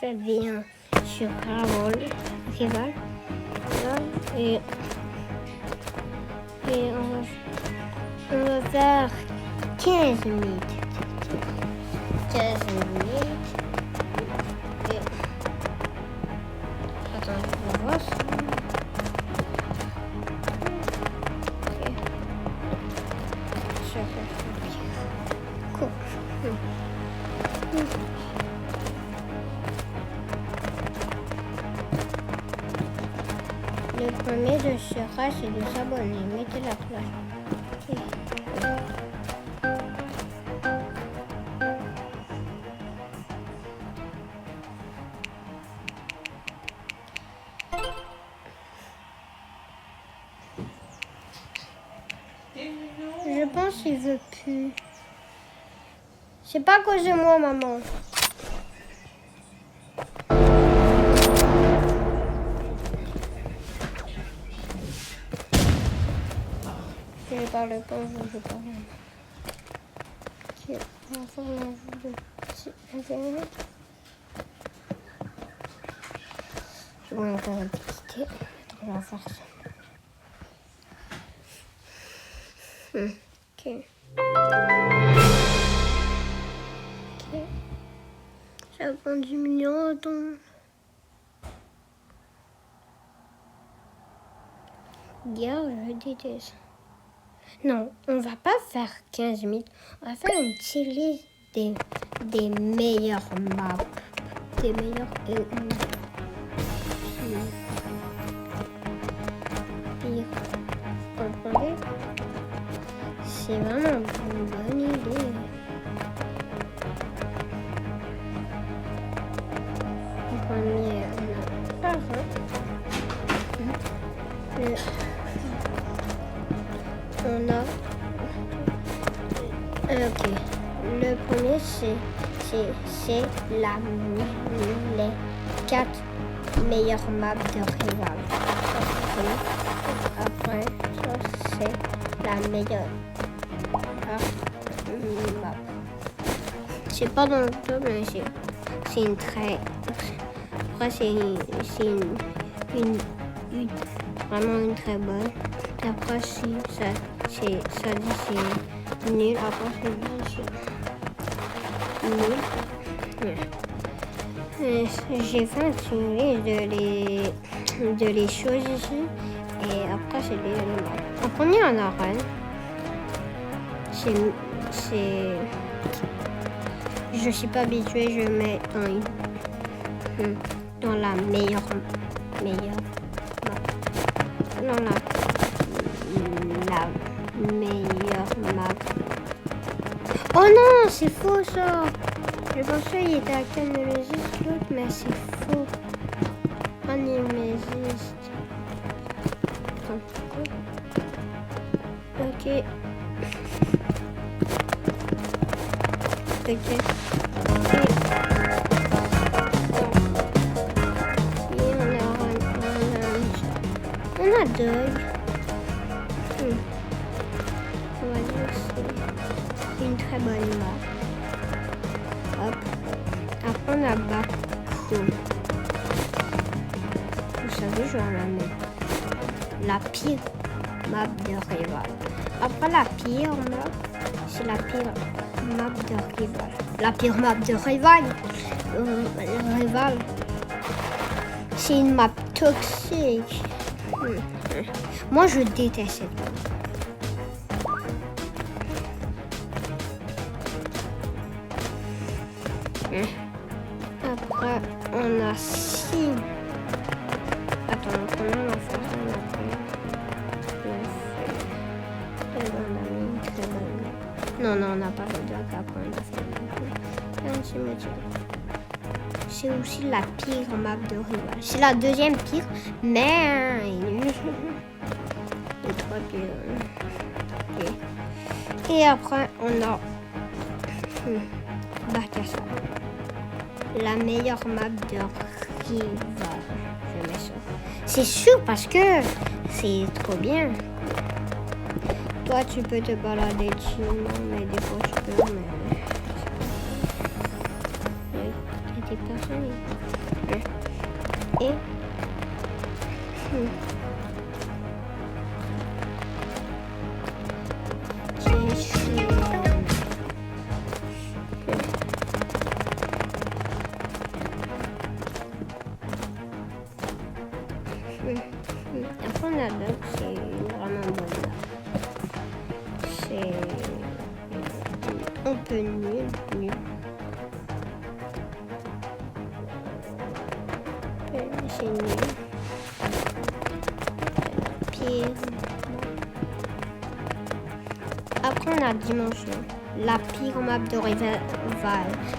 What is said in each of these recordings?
Ça vient sur rival. Et on va faire 15 minutes. 15 minutes. Et... Attends, je vais voir ça. Ok. Je vais faire cool. Le premier de sera, c'est de s'abonner. Mettez la cloche. Je pense qu'il veut plus. C'est pas à cause de moi, maman. Je parle pas, je parle. Ok, on va faire un jeu de petit internet. Je vais encore un petit thé. On va faire ça. Ok. Ok. Ça prend 10 millions de temps. Regarde, je déteste. Non, on va pas faire 15 minutes. On va faire une petite liste des meilleures maps. Des meilleures... pire. Vous comprenez? C'est vraiment une bonne idée. En premier, on a on a... Ok. Le premier, c'est les 4 meilleures maps de rival. Après, ça, c'est la meilleure map. C'est pas dans le top, mais c'est une très... Après, c'est vraiment une très bonne. Et après, si ça dit c'est nul. Après, c'est nul. J'ai fait une liste de les choses ici. Et après, c'est les éléments. En premier, en arène. Je suis pas habituée, je mets dans la meilleure dans la meilleure map. Oh non, c'est faux ça. Je pensais qu'il était à Canémésiste l'autre, mais c'est faux. Canémésiste. Ok. Ok. On a Dog. On va dire c'est une très bonne map. Hop. Après on a Baku. Vous savez, je vais la mettre. La pire map de rival. Après la pire map, c'est la pire map de rival. La pire map de rival. Rival. C'est une map toxique. Moi, je déteste cette map. Après, on a 6. Attends, comment on va faire ça? Non, on n'a pas fait de après, on a fait c'est aussi la pire map de rival. C'est la deuxième pire, mais les 3 pires. Okay. Et après, on a Bakassa. La meilleure map de rival. Je mets ça. C'est sûr parce que c'est trop bien. Toi, tu peux te balader dessus, mais des fois tu peux, mais... c'est personne. Et après on a d'autres, c'est vraiment bon. C'est un peu nul. C'est nul. Pire. Après on a dimension. La pire map de Rival.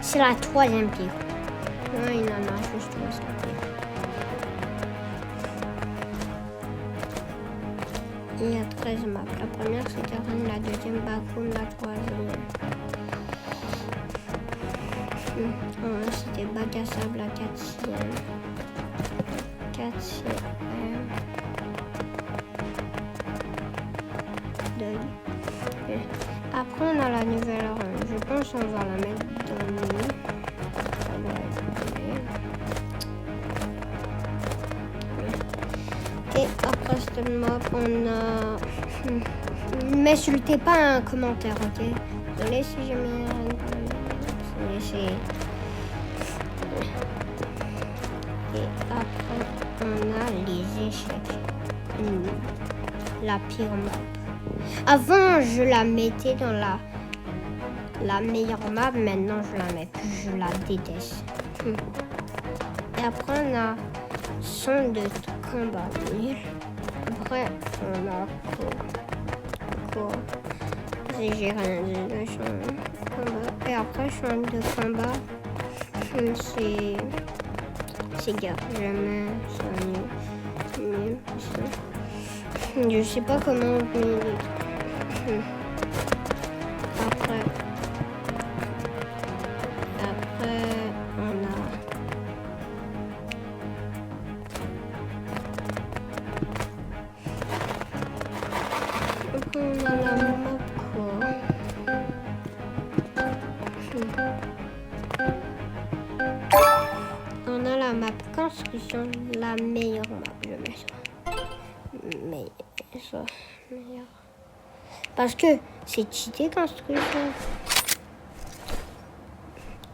C'est la troisième pire. Non, il en a juste trois, ça pire. Il y a 13 maps. La première c'est Karen, la deuxième Bakoun, la troisième. C'était Bac à Sable, la quatrième. Après on a la nouvelle orange. Je pense qu'on va la mettre dans le milieu. Et après cette map on a... M'insultez pas un commentaire, ok? Désolé si j'ai mis un... Et après on a les échecs. La pire map. Avant, je la mettais dans la meilleure map. Maintenant, je la mets plus. Je la déteste. Et après, on a son de combat. Après, on a quoi? J'ai rien dit de son combat. Et après, son de combat, c'est gars. Jamais ça nul. Je sais pas comment on peut Après, on a la map quoi. On a la map construction, la meilleure map, je mets ça. Mais ça, meilleur. Parce que c'est cheaté construction.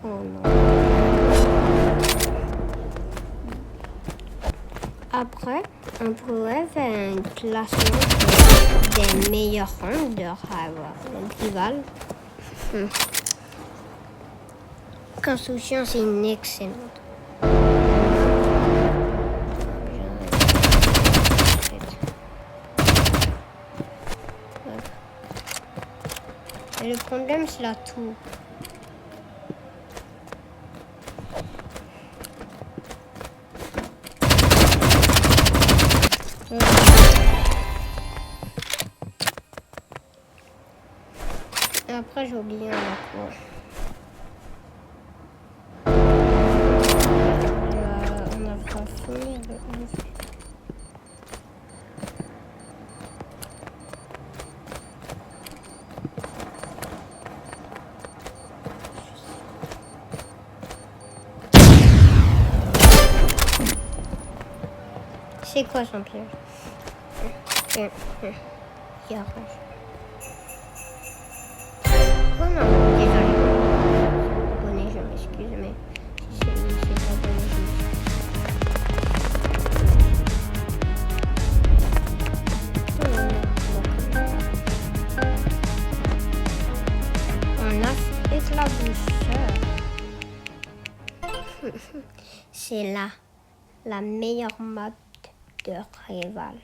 Oh non. Après, on pourrait faire un classement des meilleurs rondeurs à avoir. Rival. Construction, c'est une excellente. Et le problème, c'est la tour. Et après, j'ai oublié un cour. On a pas fini. C'est quoi son piège? Il arrange. Oh non, désolé. Abonné, je m'excuse, mais si c'est pas abonné, je m'excuse. On a éclabousseur. C'est là la meilleure map de Rival.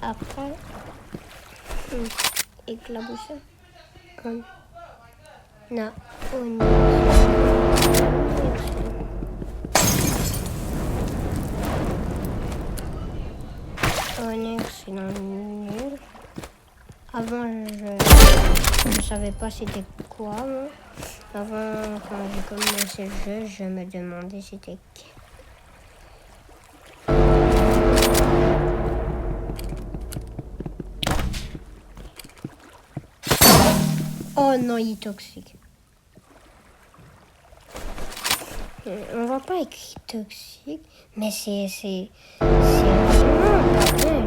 Après, éclabousseur. Non, Onyx, c'est dans le nul. Avant, je ne savais pas c'était quoi. Moi. Avant, quand j'ai commencé le jeu, je me demandais c'était qui. Oh non, il est toxique. On voit pas écrit toxique, mais c'est vraiment pas bien.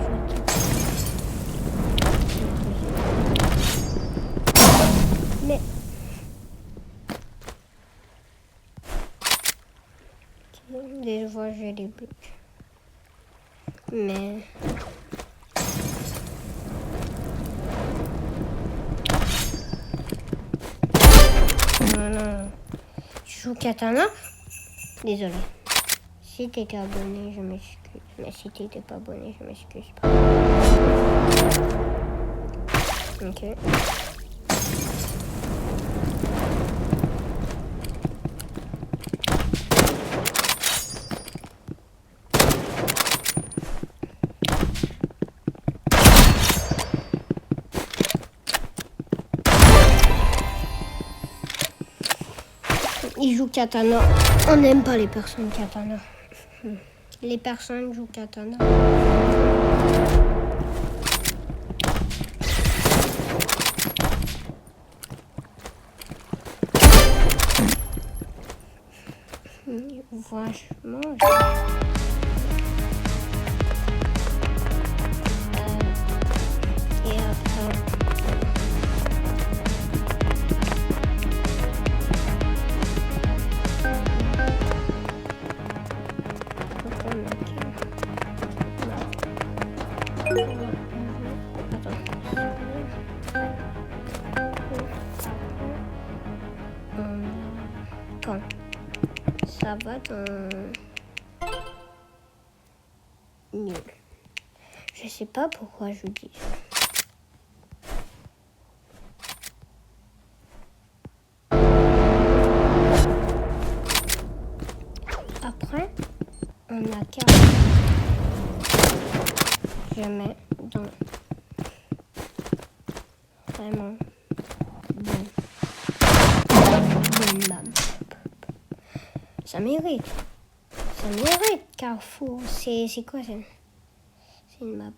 Mais des fois j'ai les blocs. Mais non. Tu joues katana? Désolé. Si t'étais abonné, je m'excuse. Mais si t'étais pas abonné, je m'excuse pas. Ok. Il joue katana. On n'aime pas les personnes katana. Les personnes jouent katana. Franchement, et après... Attends. Ça va dans... Nul. Je sais pas pourquoi je dis ça. Après, on a 4. Je mets dans vraiment bonne map. Ça mérite. Ça mérite, Carrefour. C'est quoi ça? C'est une map.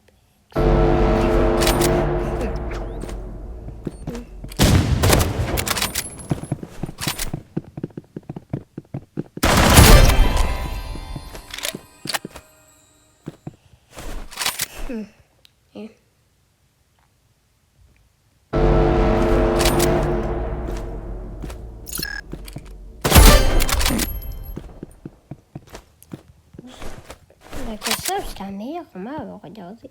La cassable, c'est la meilleure map, regardez.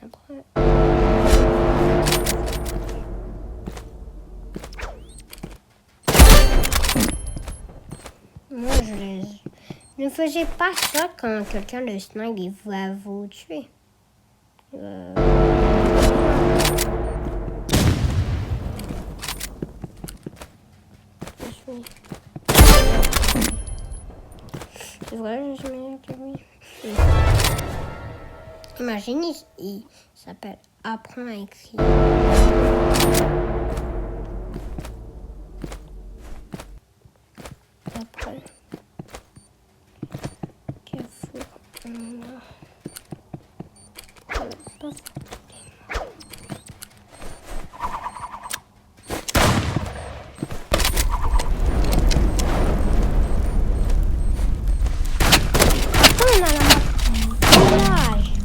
Après... Moi, ne faisais pas ça quand quelqu'un le snipe, il va vous tuer. C'est vrai, je mets que oui. Imagine, il s'appelle Apprends à écrire. Après,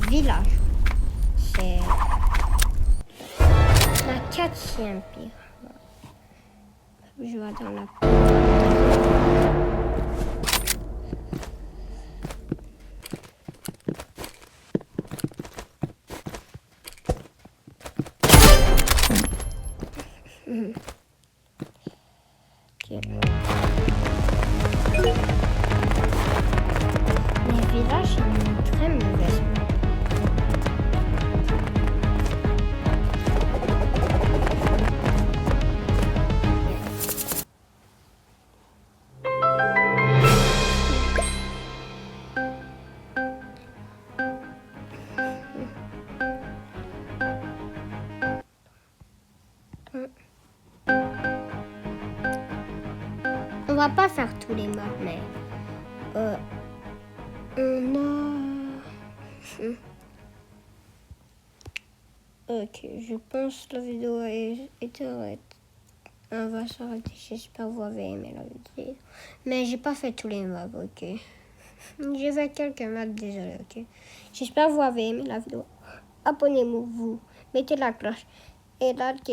village. C'est la 4e pire. Je vais dans la Okay. Les villages, c'est une très mauvaise map. On va pas faire tous les maps, mais on a Ok, je pense que la vidéo est arrêtée. On va s'arrêter. J'espère que vous avez aimé la vidéo. Mais j'ai pas fait tous les maps, ok. J'ai fait quelques maps, désolé, ok. J'espère que vous avez aimé la vidéo. Abonnez-vous, mettez la cloche et likez.